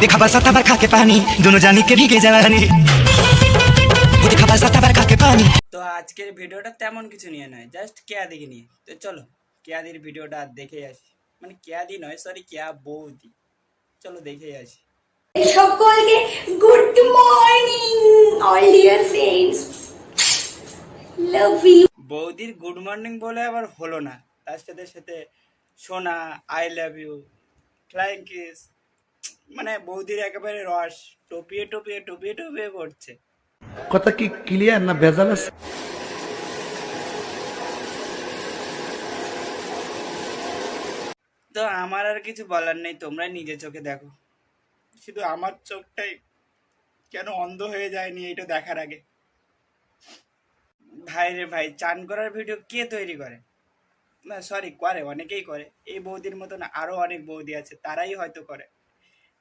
देखा बस आता खा के पानी दोनों जानी के भीगे जवानी देखा बस आता खा के पानी। তো আজকের ভিডিওটা তেমন কিছু নিয়ে নয়, জাস্ট কেয়াদিকে নিয়ে। তো চলো কেয়াদির ভিডিওটা দেখেই আসি, মানে কেয়াদি নয়, সরি কেয়া বৌদি। চলো দেখেই আসি। সকলকে good morning all dear friends, love you. বৌদির গুড মর্নিং বলে আবার হলো না, তার সাথে সাথে সোনা, I love you, flying kiss, মানে বৌদির একেবারে রস টপিয়ে টপিয়ে টপিয়ে টপিয়ে পড়ছে। কথা কি ক্লিয়ার না ভেজাল আছে? তো আমার আর কিছু বলার নেই, তোমরা নিজে চোখে দেখো। শুধু আমার চোখটাই কেন অন্ধ হয়ে যায়নি এটা দেখার আগে। ভাই রে ভাই, চান করার ভিডিও কে তৈরি করে? না সরি, করে, অনেকেই করে। এই বৌদির মতন আরো অনেক বৌদি আছে, তারাই হয়তো করে।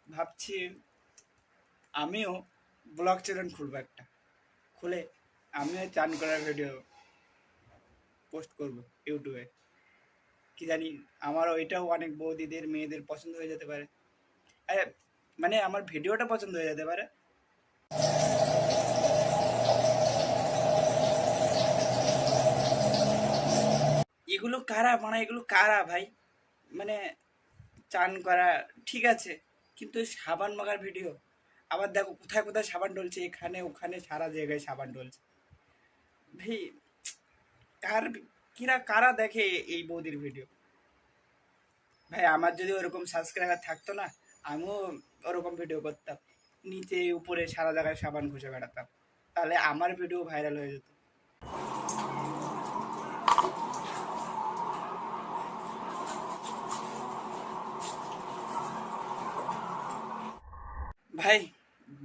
ভাবছি আমিও ব্লগ চ্যানেল খুলবো একটা, খুলে আমিও চান করার ভিডিও পোস্ট করব ইউটিউবে। কি জানি আমার ওইটাও অনেক বৌদিদের মেয়েদের পছন্দ হয়ে যেতে পারে, মানে আমার ভিডিওটা পছন্দ হয়ে যেতে পারে। এগুলো কারা, মানে এগুলো কারা ভাই? মানে চান করা ঠিক আছে, কিন্তু সাবান মাখার ভিডিও, আবার দেখো কোথায় কোথায় সাবান ডলছে, এখানে ওখানে সারা জায়গায় সাবান ডলছে। ভাই কারা দেখে এই বৌদির ভিডিও? ভাই আমার যদি ওরকম সাবস্ক্রাইবার থাকতো না, আমিও ওরকম ভিডিও করতাম, নিচে উপরে সারা জায়গায় সাবান ঘষে বেড়াতাম, তাহলে আমার ভিডিও ভাইরাল হয়ে যেত। ভাই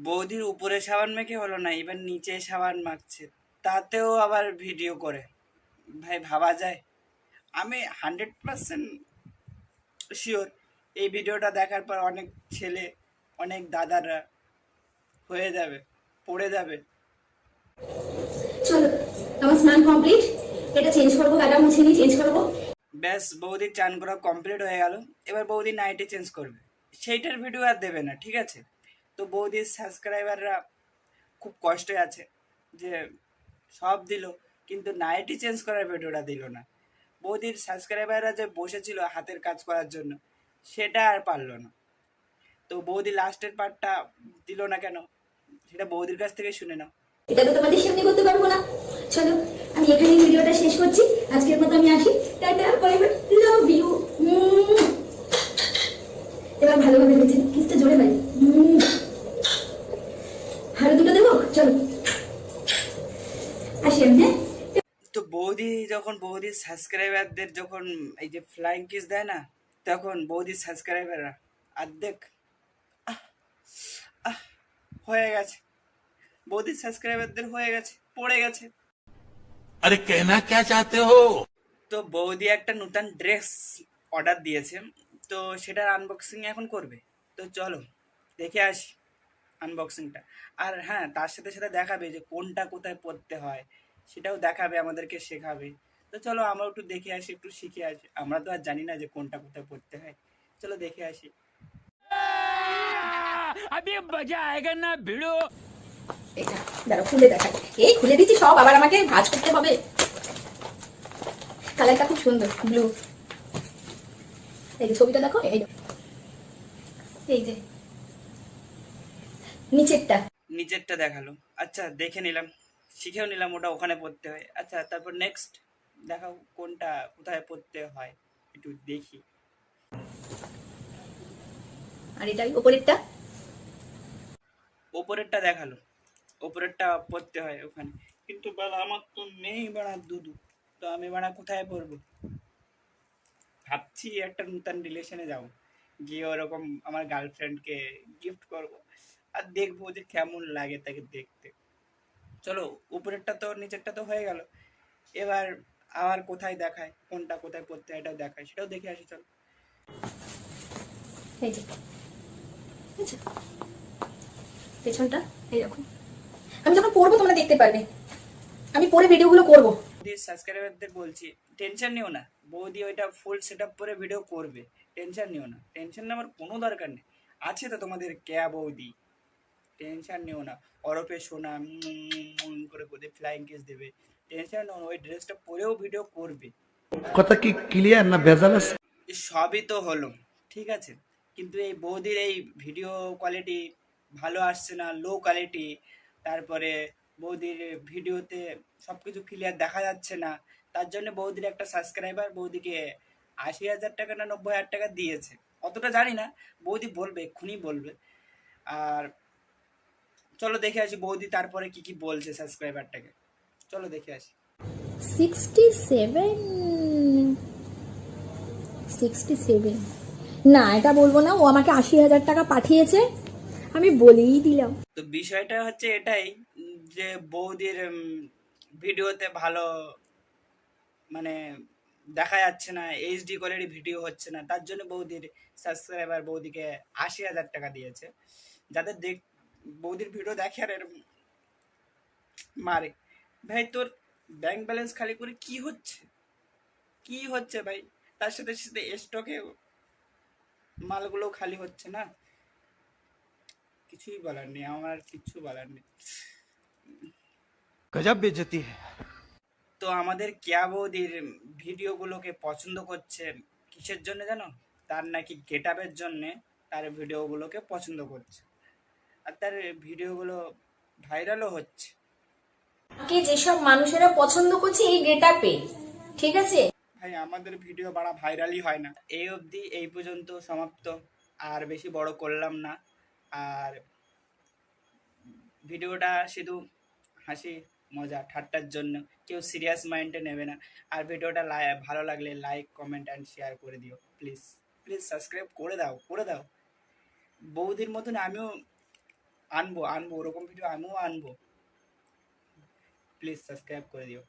বৌদির উপরে সাবান মেখে হলো না, এবার নিচে সাবান মাখছে, তাতেও আবার ভিডিও করে। ভাই ভাবা যায়? আমি 100% শিওর এই ভিডিওটা দেখার পর অনেক ছেলে, অনেক দাদারা হয়ে যাবে, পড়ে যাবে। চলো আমার স্নান কমপ্লিট, এটা চেঞ্জ করবো, গাটা মুছে নিয়ে চেঞ্জ করবো। ব্যাস বৌদির চান করা কমপ্লিট হয়ে গেল। এবার বৌদি নাইটি চেঞ্জ করবে, সেইটার ভিডিও আর দেবে না, ঠিক আছে? তো বৌদির সাবস্ক্রাইবাররা খুব কষ্টে আছে যে সব দিল কিন্তু নাইটি চেঞ্জ করার ভিডিওটা দিল না। বৌদির সাবস্ক্রাইবাররা যে বসেছিল হাতের কাজ করার জন্য, সেটা আর পারলো না। তো বৌদি লাস্টের পার্টটা দিল না কেন, সেটা বৌদির কাছ থেকে শুনে নাও। এটা তো তোমাদের সামনে করতে পারবো না। চলো আমি এখানে ভিডিওটা শেষ করছি, আজকের মতো আমি আসি, tata, bye bye, love you. এবার ভালোভাবে হয়েছে, কিসটা জোরে ভাই, হারো দুটো দেবো। চলো আসি আমি, হ্যাঁ। তো বৌদি যখন বৌদির সাবস্ক্রাইবারদের যখন এই যে ফ্লাইং কিস দেয় না, তখন বৌদির সাবস্ক্রাইবাররা অর্ধেক হয়ে গেছে, বৌদির সাবস্ক্রাইবারদের হয়ে গেছে, পড়ে গেছে। अरे कहना क्या चाहते हो? তো বৌদি একটা নতুন ড্রেস অর্ডার দিয়েছে, তো সেটার আনবক্সিং এখন করবে। তো চলো দেখে আসি আনবক্সিংটা। আর হ্যাঁ, তার সাথে সাথে দেখাবে যে কোনটা কোথায় পরতে হয়, সেটাও দেখাবে, আমাদেরকে শেখাবে। তো চলো আমরা একটু দেখে আসি, একটু শিখে আসি। আমরা তো আর জানি না যে কোনটা কোথায় পরতে হয়, চলো দেখে আসি। अभी मजा आएगा ना भिड़ो। এটা দাঁড়াও খুলে দেখাই, এই খুলে দিচ্ছি সব, আবার আমাকে ভাঁজ করতে হবে। কালারটা খুব সুন্দর, ব্লু। এই যে ছবিটা দেখো, এই যে নিচেরটা দেখালো, আচ্ছা দেখে নিলাম, শিখেও নিলাম ওটা ওখানে পড়তে হয়। আচ্ছা তারপর নেক্সট দেখাও কোনটা কোথায় পড়তে হয়, একটু দেখি। আর এটাই ওপরেরটা দেখালো, ওপরেরটা পড়তে হয় ওখানে, কিন্তু বাবা আমার তো নেই বাড়া দুদু, তো আমি বাড়া কোথায় পড়বো? ভাবছি একটা নতুন রিলেশনে যাব, গিয়ে ওরকম আমার গার্লফ্রেন্ডকে গিফট করব, আর দেখবো যে কেমন লাগে তাকে দেখতে। চলো উপরেরটা তো নিচেরটা তো হয়ে গেল, এবার আবার কোথায় দেখায়, কোনটা কোথায় পড়তে হয় এটাও দেখায়, সেটাও দেখে আসি চলো। এই যে আচ্ছা পেছনটা এইরকম, আমি যখন পড়বো তোমরা দেখতে পারবে, আমি পরে ভিডিওগুলো করবো। সাবস্ক্রাইবারদের বলছি টেনশন নিও না, বৌদি ওইটা ফুল সেট আপ করে ভিডিও করবে, টেনশন নিও না, টেনশন নেওয়ার কোনো দরকার নেই। আছে তো তোমাদের কেয়া বৌদি, টেনশন নিও না। অরপে সোনা করে করে ফ্লাইং কিস দেবে, টেনশন নিও না, ওই ড্রেসটা পরেও ভিডিও করবে। কথা কি ক্লিয়ার না ভেজাল আছে? সবই তো হলো, ঠিক আছে, কিন্তু এই বৌদির এই ভিডিও কোয়ালিটি ভালো আসছে না, লো কোয়ালিটি। তারপরে বৌদির ভিডিওতে সব কিছু ক্লিয়ার দেখা যাচ্ছে না, তার জন্য বৌদির একটা সাবস্ক্রাইবার বৌদিকে ৮০,০০০ টাকা না ৯০,০০০ টাকা দিয়েছে, অতটা জানি না, বৌদি বলবে, এক্ষুনি বলবে। আর চলো দেখে আসি বৌদি তারপরে কি কি বলছে সাবস্ক্রাইবারটাকে, চলো দেখে আসি। 67 না, এটা বলবো না। ও আমাকে ৮০,০০০ টাকা পাঠিয়েছে, আমি বলেই দিলাম। তো বিষয়টা হচ্ছে এটাই, যে বৌদির ভিডিওতে ভালো মানে দেখা যাচ্ছে না, এইচডি কোয়ালিটি ভিডিও হচ্ছে না, তার জন্য বৌদির সাবস্ক্রাইবার বৌদিকে ৮০,০০০ টাকা দিয়েছে, যাদের বৌদির ভিডিও দেখে আর এরম মারে। ভাই তোর ব্যাংক ব্যালেন্স খালি করে কি হচ্ছে, কি হচ্ছে ভাই? তার সাথে সাথে স্টকে মালগুলো খালি হচ্ছে না, কিছুই বলার নেই, আমার আর কিচ্ছু বলার নেই। गजब बेइज्जती है। তো আমাদের কেয়া বৌদির ভিডিওগুলোকে পছন্দ করছে কিসের জন্য জানো? তার নাকি গেট আপের জন্যে তার ভিডিওগুলোকে পছন্দ করছে, আর তার ভিডিওগুলো ভাইরালও হচ্ছে। আমাকে যেসব মানুষেরা পছন্দ করছে এই গেটআপে, ঠিক আছে। ভাই আমাদের ভিডিও বাড়া ভাইরালই হয় না। এই অবধি, এই পর্যন্ত সমাপ্ত, আর বেশি বড় করলাম না। আর ভিডিওটা শুধু হাসি মজা ঠাট্টার জন্য, কেউ সিরিয়াস মাইন্ডে নেবে না। আর ভিডিওটা ভালো লাগলে লাইক কমেন্ট অ্যান্ড শেয়ার করে দিও প্লিজ, প্লিজ সাবস্ক্রাইব করে দাও, করে দাও। বৌদির মতন আমিও আনবো ওরকম ভিডিও আমিও আনবো, প্লিজ সাবস্ক্রাইব করে দিও।